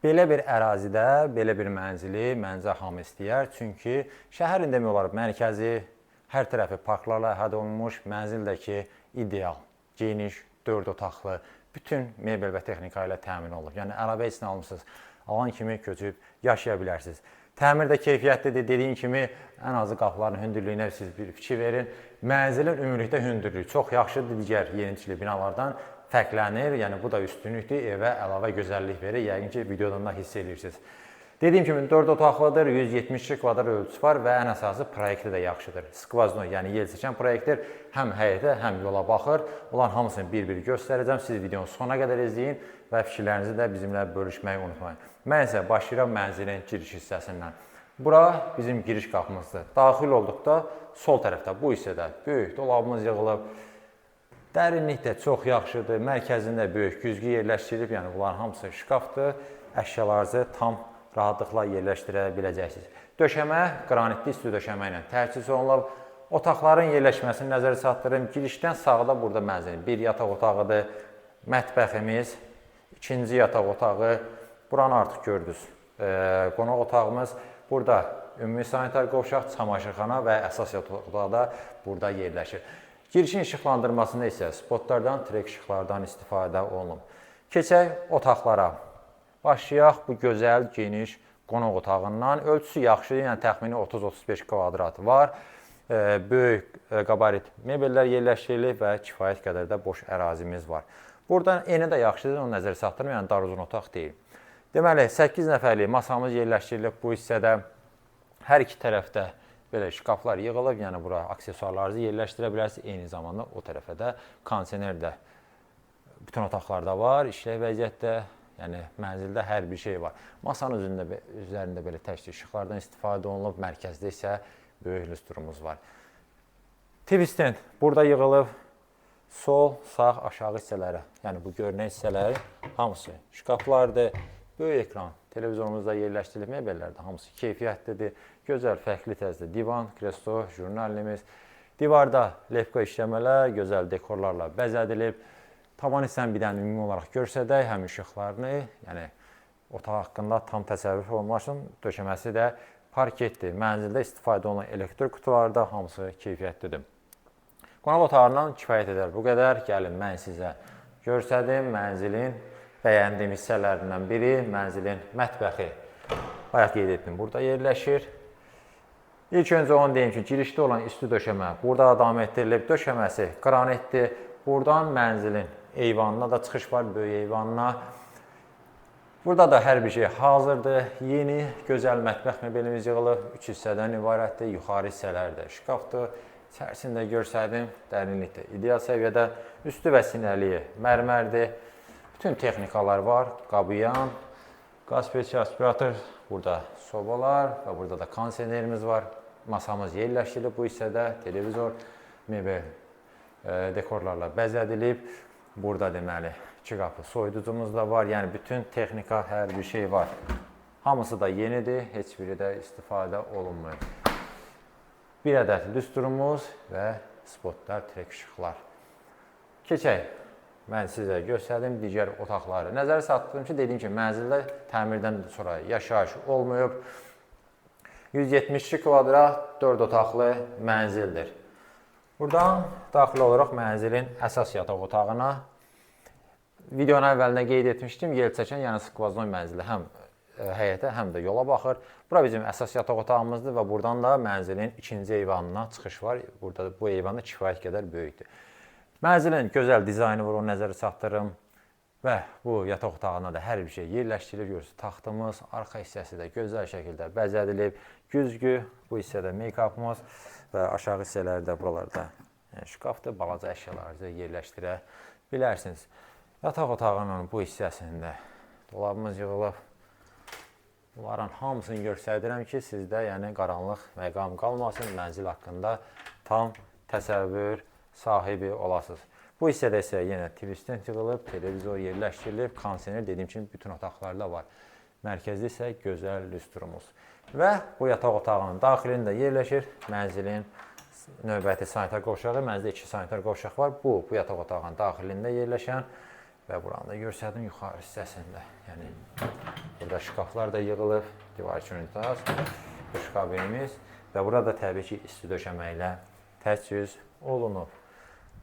Belə bir ərazidə, belə bir mənzili məncə hamı istəyər. Çünki şəhərin demək olar mərkəzi, hər tərəfi parklarla əhatə olunmuş, mənzildəki ideal, geniş, 4 otaqlı, bütün mebel və texnika ilə təmin olunub. Yəni əlavə heç nə almısınız, alan kimi köçüb yaşaya bilərsiniz. Təmir də keyfiyyətlidir. Dediyim kimi, ən azı qapıların hündürlüyünə siz bir fikir verin. Mənzilin ümumilikdə hündürlüyü çox yaxşıdır digər yeniçili binalardan fərqlənir. Yəni bu da üstünlükdür, evə əlavə gözəllik verir. Yəqin ki, videodan da hiss edirsiniz. Dediyim kimi 4 otaqlıdır, 172 kvadrat ölçüsü var və ən əsası proyekti də yaxşıdır. Skvazno, yəni yel seçən proyektdir. Həm həyətə, həm yola baxır. Onların hamısını bir-bir göstərəcəm. Siz videonun sonuna qədər izləyin və fikirlərinizi də bizimlə bölüşməyi unutmayın. Mən isə başlayıram mənzilin giriş hissəsindən. Bura bizim giriş qapımızdır. Daxil olduqda sol tərəfdə bu hissədə böyük dolabımız yığılıb. Dərinlik də çox yaxşıdır. Mərkəzində böyük güzgü yerləşdirilib. Yəni bunların hamısı şkafdır. Əşyalarınızı tam rahatlıqla yerləşdirə biləcəksiniz. Döşəmə qranitli üstü döşəmə ilə təchiz olunub. Otaqların yerləşməsini nəzərə çatdırım. Girişdən sağda burada mənzilin bir yataq otağıdır. Mətbəximiz, ikinci yataq otağı. Buranı artıq gördünüz. Qonaq otağımız. Burada ümumi sanitar qovşaq, çamaşırxana və əsas yataq otağı da burada yerləşir. Girişin işıqlandırmasında isə spotlardan, trek işıqlardan istifadə olunub. Keçək otaqlara. Başlayaq bu gözəl, geniş qonaq otağından. Ölçüsü yaxşıdır, yəni təxmini 30-35 kvadrat var. Böyük qabarit mebellər yerləşdirilib və kifayət qədər də boş ərazimiz var. Buradan eni də yaxşıdır, onu nəzərə çatdırım, yəni dar uzun otaq deyil. Deməli, 8 nəfərlik masamız yerləşdirilib bu hissədə. Hər iki tərəfdə belə şkaflar yığılıb, yəni bura aksesuarlarınızı yerləşdirə bilərsiniz. Eyni zamanda o tərəfə də kondisioner də bütün otaqlarda var, işlək vəziyyətdə. Yəni mənzildə hər bir şey var. Masanın üzərində belə təşkil işıqlardan istifadə olunub, mərkəzdə isə böyük lüstrumuz var. TV stand burada yığılıb. Sol, sağ, aşağı hissələri, yəni bu görünən hissələri hamısı şkaflardır. Böyük ekran, televizorumuzda yerləşdirilib mebellərdə hamısı keyfiyyətlidir. Gözəl, fərqli tərzdə divan, kreslo, jurnalimiz. Divarda lepka işləmələr, gözəl dekorlarla bəzədilib. Tavan hissəni bir dənə ümumi olaraq görsədək, həm işıqlarını, yəni otaq haqqında tam təsəvvür olmaq üçün döşəməsi də parketdir. Mənzildə istifadə olunan elektrik qutuları da hamısı keyfiyyətlidir. Qonaq otağından kifayət edər. Bu qədər. Gəlin, mən sizə görsədim. Mənzilin bəyəndiyim hissələrindən biri, mənzilin mətbəxi. Bayaq qeyd etdim, burada yerləşir. İlk öncə onu deyim ki, girişdə olan üstü döşəmə burada davam etdirilib. Döşəməsi qranitdir. Buradan mənzilin eyvanına da çıxış var, böyük eyvanına. Burada da hər bir şey hazırdır. Yeni, gözəl mətbəx mebelimiz yığılıb. 3 hissədən ibarətdir. Yuxarı hissələri də şkafdır. İçərisində görsədim, dərinlikdə ideal səviyyədə. Üstü və sinirliyi mərmərdir. Bütün texnikalar var. Qabıyan, qaz peçi, aspirator. Burada sobalar və burada da kondisionerimiz var. Masamız yerləşdirilib bu hissədə. Televizor, mebel dekorlarla bəzədilib. Burada deməli 2 qapı soyuducumuz da var. Yəni bütün texnika, hər bir şey var. Hamısı da yenidir. Heç biri də istifadə olunmuyor. Bir ədəd lüstrumuz və spotlar, trek işıqlar. Keçək. Mən sizə göstərdim digər otaqları. Nəzərə çatdırdım ki, dediyim ki, mənzildə təmirdən sonra yaşayış olmayıb. 172 kvadrat 4 otaqlı mənzildir. Buradan daxil olaraq mənzilin əsas yataq otağına. Videonun əvvəlində qeyd etmişdim, yel çəkən, yəni skvaznoy mənzili həm həyətə, həm də yola baxır. Bura bizim əsas yataq otağımızdır və buradan da mənzilin ikinci eyvanına çıxış var. Burada bu eyvan da kifayət qədər böyükdür. Mənzilin gözəl dizaynı var, onu nəzərə çatdırım. Və bu yataq otağına da hər bir şey yerləşdirilib. Görürsünüz, taxtımız, arxa hissəsi də gözəl şəkildə bəzədilib. Güzgü, bu hissədə make-upımız və aşağı hissələri də buralarda şkafdır. Balaca əşyalarınızı yerləşdirə bilərsiniz. Yataq otağının bu hissəsində dolabımız yığılıb. Bunların hamısını göstərirəm ki, sizdə yəni qaranlıq məqam qalmasın, mənzil haqqında tam təsəvvür sahibi olasınız. Bu hissədə isə yenə TV stand yığılıb, televizor yerləşdirilib, kondisioner dediyim kimi bütün otaqlarda var. Mərkəzdə isə gözəl lüstrumuz. Və bu yataq otağının daxilində yerləşir mənzilin növbəti sanitar qovşağı. Mənzildə 2 sanitar qovşaq var. Bu yataq otağının daxilində yerləşən və buranı da göstərdim yuxarı hissəsində. Yəni Burada şkaflar da yığılıb, divar üçün unitaz, duş kabinimiz və burada təbii ki, isti döşəmə ilə təchiz olunub.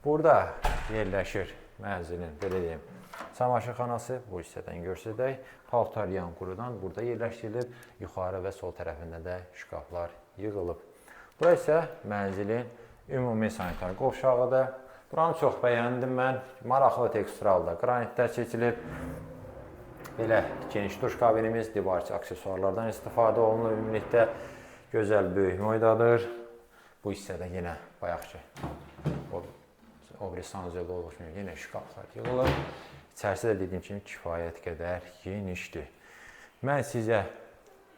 Burada yerləşir mənzilin, belə deyim, çamaşırxanası, bu hissədən görsədək, paltar yan qurudan burada yerləşdirilib, yuxarı və sol tərəfində də şkaflar yığılıb. Bura isə mənzilin ümumi sanitar qovşağıdır. Buranı çox bəyəndim mən, maraqlı teksturalda qranitlər seçilib. Belə geniş duş kabinimiz, divarçı aksesuarlardan istifadə olunur. Ümumilikdə gözəl böyük moydadır. Bu hissədə yenə bayaqki o biri sanzeldə oluşmuyor. Yenə şkaflar yığılır. İçərisi də dediyim kimi kifayət qədər genişdir. Mən sizə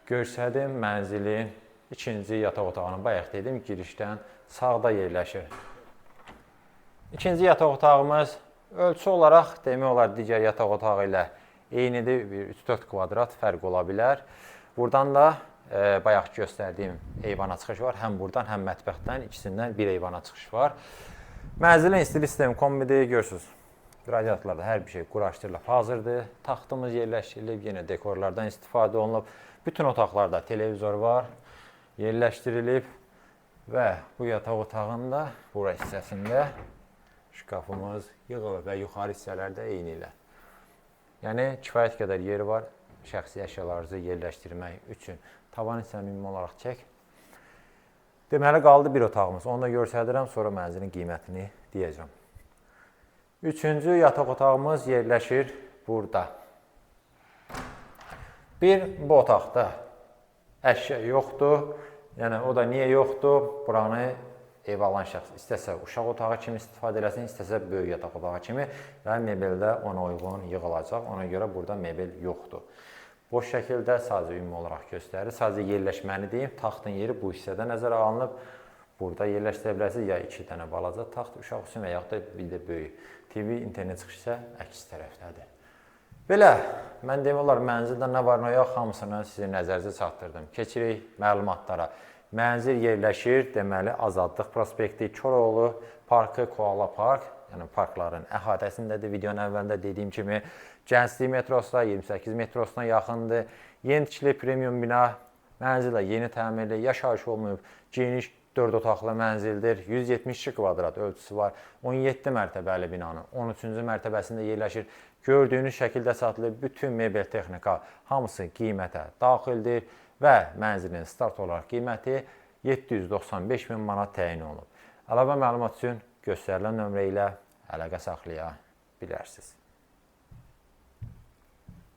görsədim mənzilin ikinci yataq otağını. Bayaq dedim, girişdən sağda yerləşir. İkinci yataq otağımız ölçü olaraq demək olar digər yataq otağı ilə eynidir. 3-4 kvadrat fərq ola bilər. Buradan da bayaq göstərdiyim eyvana çıxış var. Həm buradan, həm mətbəxdən ikisindən bir eyvana çıxış var. Mənzilin istili sistemi kombidir, görürsünüz. Radiatorlarda hər bir şey quraşdırılıb hazırdır. Taxtımız yerləşdirilib, yenə dekorlardan istifadə olunub. Bütün otaqlarda televizor var, yerləşdirilib və bu yataq otağında, bura hissəsində şkafımız yığılıb və yuxarı hissələrdə eyni ilə. Yəni, kifayət qədər yeri var şəxsi əşyalarınızı yerləşdirmək üçün. Tavan hissəni ümumi olaraq çək. Deməli, qaldı bir otağımız. Onu da göstərirəm, sonra mənzilin qiymətini deyəcəm. Üçüncü yataq otağımız yerləşir burada. Bu otaqda əşya yoxdur. Yəni, o da niyə yoxdur? Buranı ev alan şəxs istəsə uşaq otağı kimi istifadə eləsin, istəsə böyük yataq otağı kimi və mebeldə ona uyğun yığılacaq. Ona görə burada mebel yoxdur. Boş şəkildə sadəcə ümumi olaraq göstərir. Sadəcə yerləşməni deyim, taxtın yeri bu hissədə nəzərə alınıb. Burada yerləşdirə bilərsiniz ya 2 dənə balaca taxt uşaq üçün və yaxud da bir də böyük. TV, internet çıxışı isə əks tərəfdədir. Belə, mən demək olar mənzildə nə var, nə yox, hamısını sizin nəzərinizə çatdırdım. Keçirik məlumatlara. Mənzil yerləşir, deməli, Azadlıq prospekti, Koroğlu parkı, Koala park, yəni parkların əhatəsindədir. Videonun əvvəlində dediyim kimi, Gənclik metrosuna, 28 metrosuna yaxındır. Yeni tikili premium bina, mənzillə yeni təmirli, yaşayış olmayıb, geniş 4 otaqlı mənzildir. 172 kvadrat ölçüsü var. 17 mərtəbəli binanın 13-cü mərtəbəsində yerləşir. Gördüyünüz şəkildə satılır. Bütün mebel texnika hamısı qiymətə daxildir və mənzilin start olaraq qiyməti 795 min manat təyin olunub. Əlavə məlumat üçün göstərilən nömrə ilə əlaqə saxlaya bilərsiniz.